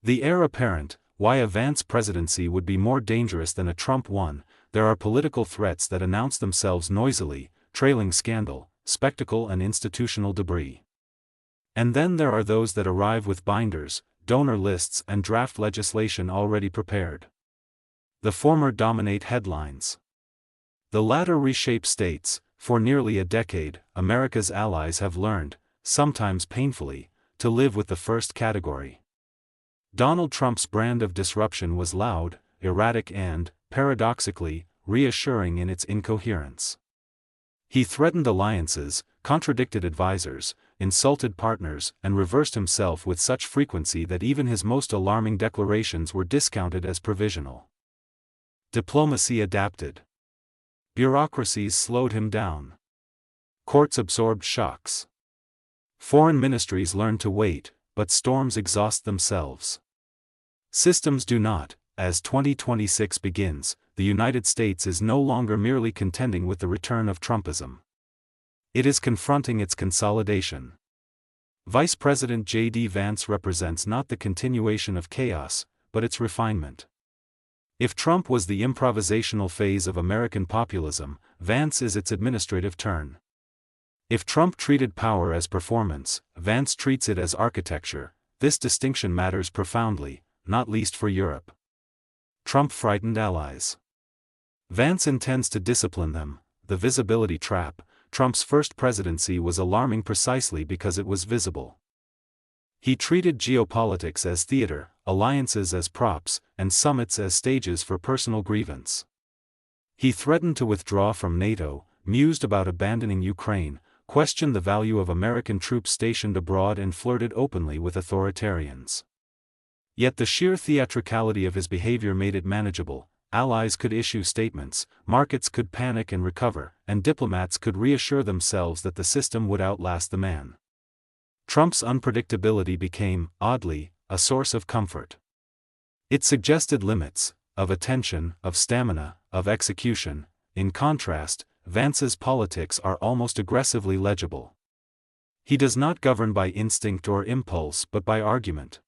The heir apparent, why a Vance presidency would be more dangerous than a Trump one. There are political threats that announce themselves noisily, trailing scandal, spectacle and institutional debris. And then there are those that arrive with binders, donor lists and draft legislation already prepared. The former dominate headlines. The latter reshape states. For nearly a decade, America's allies have learned, sometimes painfully, to live with the first category. Donald Trump's brand of disruption was loud, erratic and, paradoxically, reassuring in its incoherence. He threatened alliances, contradicted advisors, insulted partners, and reversed himself with such frequency that even his most alarming declarations were discounted as provisional. Diplomacy adapted. Bureaucracies slowed him down. Courts absorbed shocks. Foreign ministries learned to wait, but storms exhaust themselves. Systems do not. As 2026 begins, the United States is no longer merely contending with the return of Trumpism. It is confronting its consolidation. Vice President JD Vance represents not the continuation of chaos, but its refinement. If Trump was the improvisational phase of American populism, Vance is its administrative turn. If Trump treated power as performance, Vance treats it as architecture. This distinction matters profoundly, not least for Europe. Trump frightened allies. Vance intends to discipline them. The visibility trap. Trump's first presidency was alarming precisely because it was visible. He treated geopolitics as theater, alliances as props, and summits as stages for personal grievance. He threatened to withdraw from NATO, mused about abandoning Ukraine, questioned the value of American troops stationed abroad and flirted openly with authoritarians. Yet the sheer theatricality of his behavior made it manageable. Allies could issue statements, markets could panic and recover, and diplomats could reassure themselves that the system would outlast the man. Trump's unpredictability became, oddly, a source of comfort. It suggested limits, of attention, of stamina, of execution. In contrast, Vance's politics are almost aggressively legible. He does not govern by instinct or impulse but by argument.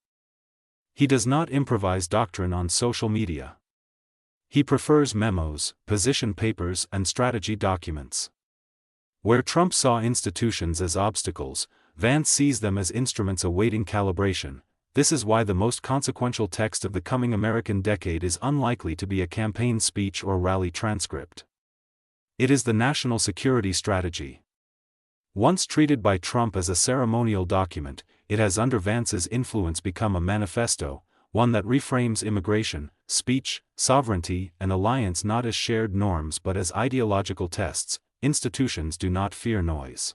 He does not improvise doctrine on social media. He prefers memos, position papers and strategy documents. Where Trump saw institutions as obstacles, Vance sees them as instruments awaiting calibration. This is why the most consequential text of the coming American decade is unlikely to be a campaign speech or rally transcript. It is the national security strategy. Once treated by Trump as a ceremonial document, it has under Vance's influence become a manifesto, one that reframes immigration, speech, sovereignty, and alliance not as shared norms but as ideological tests. Institutions do not fear noise.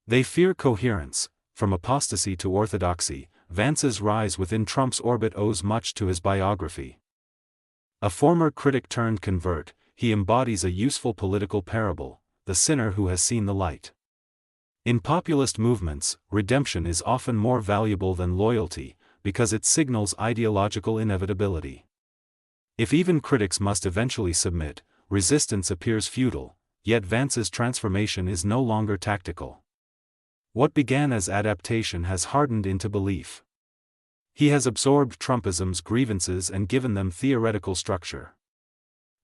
They fear coherence. From apostasy to orthodoxy, Vance's rise within Trump's orbit owes much to his biography. A former critic turned convert, he embodies a useful political parable, the sinner who has seen the light. In populist movements, redemption is often more valuable than loyalty, because it signals ideological inevitability. If even critics must eventually submit, resistance appears futile, yet Vance's transformation is no longer tactical. What began as adaptation has hardened into belief. He has absorbed Trumpism's grievances and given them theoretical structure.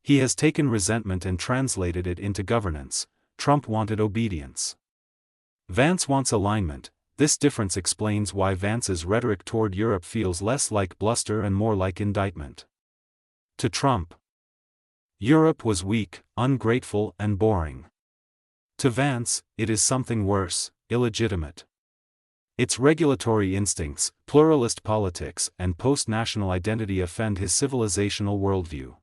He has taken resentment and translated it into governance. Trump wanted obedience. Vance wants alignment. This difference explains why Vance's rhetoric toward Europe feels less like bluster and more like indictment. To Trump, Europe was weak, ungrateful, and boring. To Vance, it is something worse, illegitimate. Its regulatory instincts, pluralist politics, and post-national identity offend his civilizational worldview.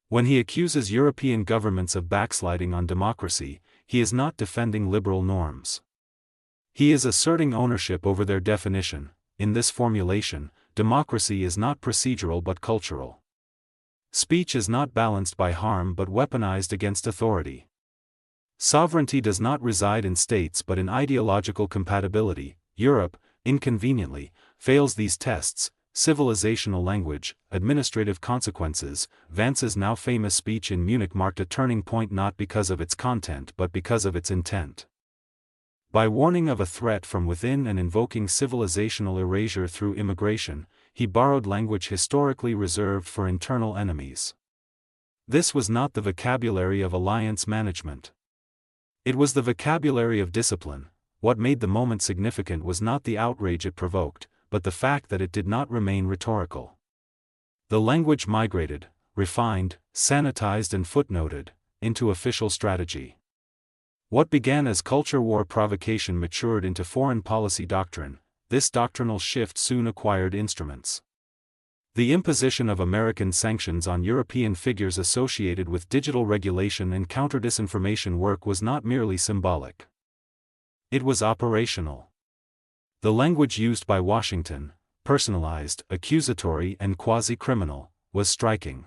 When he accuses European governments of backsliding on democracy, he is not defending liberal norms. He is asserting ownership over their definition. In this formulation, democracy is not procedural but cultural. Speech is not balanced by harm but weaponized against authority. Sovereignty does not reside in states but in ideological compatibility. Europe, inconveniently, fails these tests. Civilizational language, administrative consequences. Vance's now famous speech in Munich marked a turning point not because of its content but because of its intent. By warning of a threat from within and invoking civilizational erasure through immigration, he borrowed language historically reserved for internal enemies. This was not the vocabulary of alliance management. It was the vocabulary of discipline. What made the moment significant was not the outrage it provoked, but the fact that it did not remain rhetorical. The language migrated, refined, sanitized and footnoted, into official strategy. What began as culture war provocation matured into foreign policy doctrine. This doctrinal shift soon acquired instruments. The imposition of American sanctions on European figures associated with digital regulation and counter-disinformation work was not merely symbolic. It was operational. The language used by Washington, personalized, accusatory and quasi-criminal, was striking.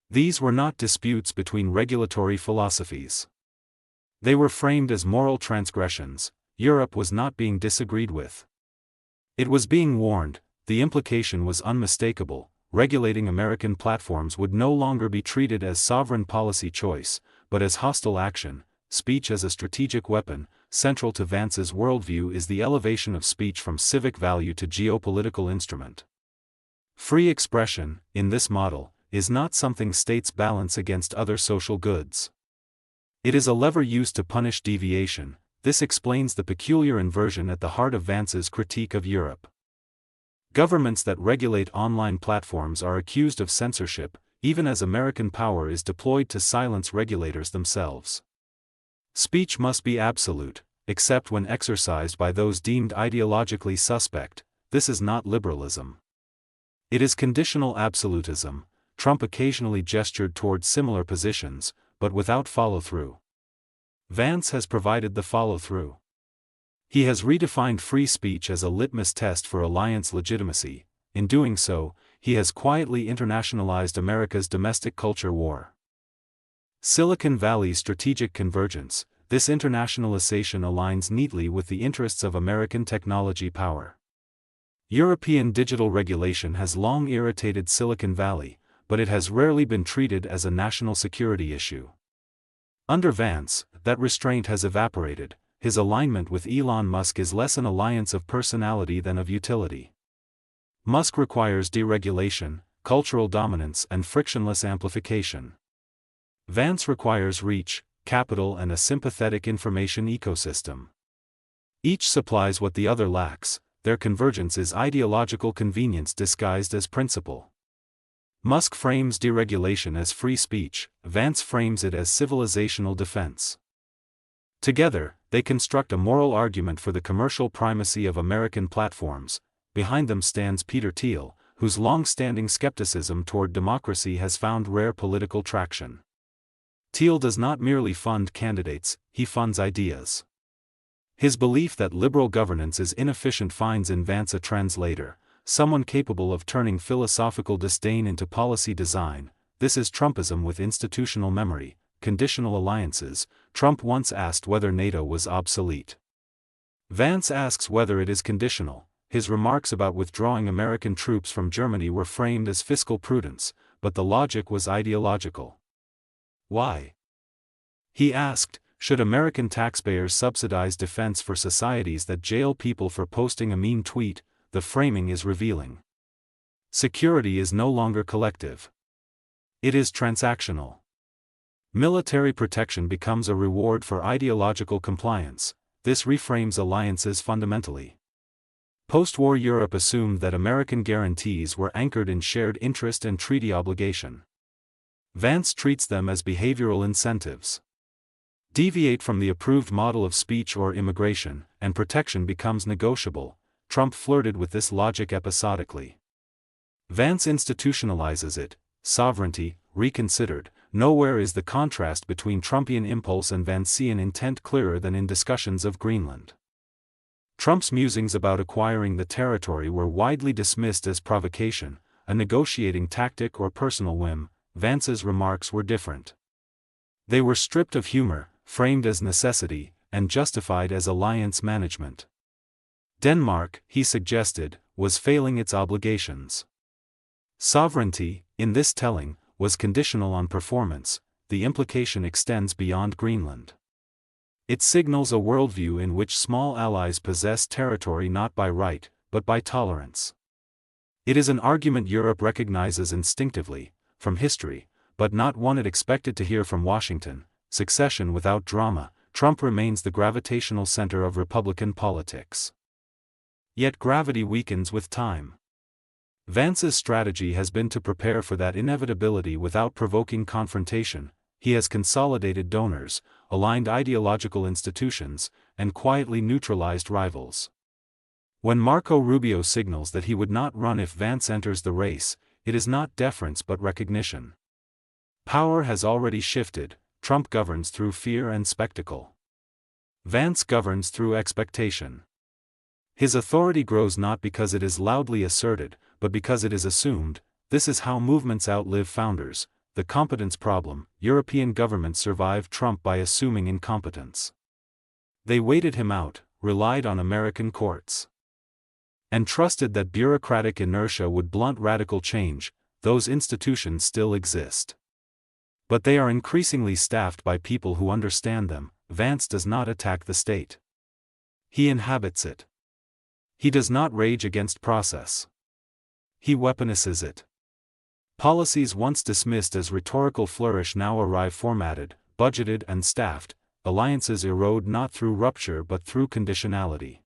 These were not disputes between regulatory philosophies. They were framed as moral transgressions. Europe was not being disagreed with. It was being warned. The implication was unmistakable. Regulating American platforms would no longer be treated as sovereign policy choice, but as hostile action. Speech as a strategic weapon. Central to Vance's worldview is the elevation of speech from civic value to geopolitical instrument. Free expression, in this model, is not something states balance against other social goods. It is a lever used to punish deviation. This explains the peculiar inversion at the heart of Vance's critique of Europe. Governments that regulate online platforms are accused of censorship, even as American power is deployed to silence regulators themselves. Speech must be absolute, except when exercised by those deemed ideologically suspect. This is not liberalism. It is conditional absolutism. Trump occasionally gestured toward similar positions, but without follow-through. Vance has provided the follow-through. He has redefined free speech as a litmus test for alliance legitimacy. In doing so, he has quietly internationalized America's domestic culture war. Silicon Valley's strategic convergence. This internationalization aligns neatly with the interests of American technology power. European digital regulation has long irritated Silicon Valley, but it has rarely been treated as a national security issue. Under Vance, that restraint has evaporated. His alignment with Elon Musk is less an alliance of personality than of utility. Musk requires deregulation, cultural dominance and frictionless amplification. Vance requires reach, capital and a sympathetic information ecosystem. Each supplies what the other lacks. Their convergence is ideological convenience disguised as principle. Musk frames deregulation as free speech. Vance frames it as civilizational defense. Together, they construct a moral argument for the commercial primacy of American platforms. Behind them stands Peter Thiel, whose long-standing skepticism toward democracy has found rare political traction. Thiel does not merely fund candidates, he funds ideas. His belief that liberal governance is inefficient finds in Vance a translator, someone capable of turning philosophical disdain into policy design. This is Trumpism with institutional memory, conditional alliances. Trump once asked whether NATO was obsolete. Vance asks whether it is conditional. His remarks about withdrawing American troops from Germany were framed as fiscal prudence, but the logic was ideological. Why? He asked, should American taxpayers subsidize defense for societies that jail people for posting a mean tweet? The framing is revealing. Security is no longer collective. It is transactional. Military protection becomes a reward for ideological compliance. This reframes alliances fundamentally. Post-war Europe assumed that American guarantees were anchored in shared interest and treaty obligation. Vance treats them as behavioral incentives. Deviate from the approved model of speech or immigration, and protection becomes negotiable. Trump flirted with this logic episodically. Vance institutionalizes it. Sovereignty, reconsidered. Nowhere is the contrast between Trumpian impulse and Vancean intent clearer than in discussions of Greenland. Trump's musings about acquiring the territory were widely dismissed as provocation, a negotiating tactic or personal whim. Vance's remarks were different. They were stripped of humor, framed as necessity, and justified as alliance management. Denmark, he suggested, was failing its obligations. Sovereignty, in this telling, was conditional on performance. The implication extends beyond Greenland. It signals a worldview in which small allies possess territory not by right, but by tolerance. It is an argument Europe recognizes instinctively, from history, but not one it expected to hear from Washington. Succession without drama, Trump remains the gravitational center of Republican politics. Yet gravity weakens with time. Vance's strategy has been to prepare for that inevitability without provoking confrontation. He has consolidated donors, aligned ideological institutions, and quietly neutralized rivals. When Marco Rubio signals that he would not run if Vance enters the race, it is not deference but recognition. Power has already shifted. Trump governs through fear and spectacle. Vance governs through expectation. His authority grows not because it is loudly asserted, but because it is assumed. This is how movements outlive founders. The competence problem. European governments survived Trump by assuming incompetence. They waited him out, relied on American courts, and trusted that bureaucratic inertia would blunt radical change. Those institutions still exist, but they are increasingly staffed by people who understand them. Vance does not attack the state. He inhabits it. He does not rage against process. He weaponizes it. Policies once dismissed as rhetorical flourish now arrive formatted, budgeted and staffed. Alliances erode not through rupture but through conditionality.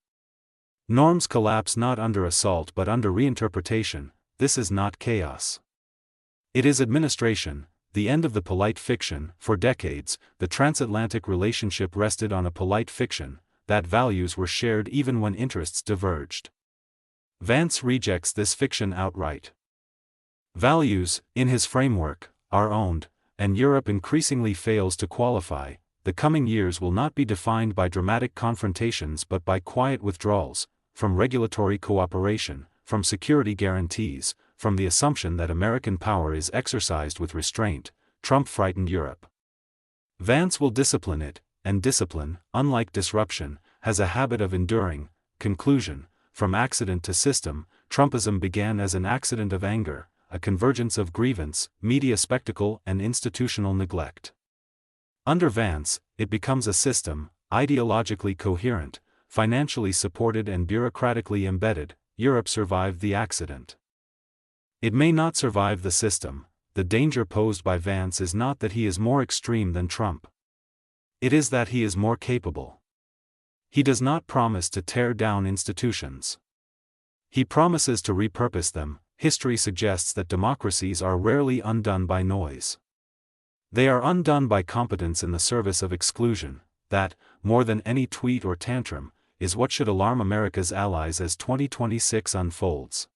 Norms collapse not under assault but under reinterpretation. This is not chaos. It is administration. The end of the polite fiction. For decades, the transatlantic relationship rested on a polite fiction, that values were shared even when interests diverged. Vance rejects this fiction outright. Values, in his framework, are owned, and Europe increasingly fails to qualify. The coming years will not be defined by dramatic confrontations but by quiet withdrawals, from regulatory cooperation, from security guarantees, from the assumption that American power is exercised with restraint. Trump frightened Europe. Vance will discipline it, and discipline, unlike disruption, has a habit of enduring. Conclusion: from accident to system, Trumpism began as an accident of anger, a convergence of grievance, media spectacle and institutional neglect. Under Vance, it becomes a system, ideologically coherent, financially supported and bureaucratically embedded. Europe survived the accident. It may not survive the system. The danger posed by Vance is not that he is more extreme than Trump. It is that he is more capable. He does not promise to tear down institutions. He promises to repurpose them. History suggests that democracies are rarely undone by noise. They are undone by competence in the service of exclusion. That, more than any tweet or tantrum, is what should alarm America's allies as 2026 unfolds.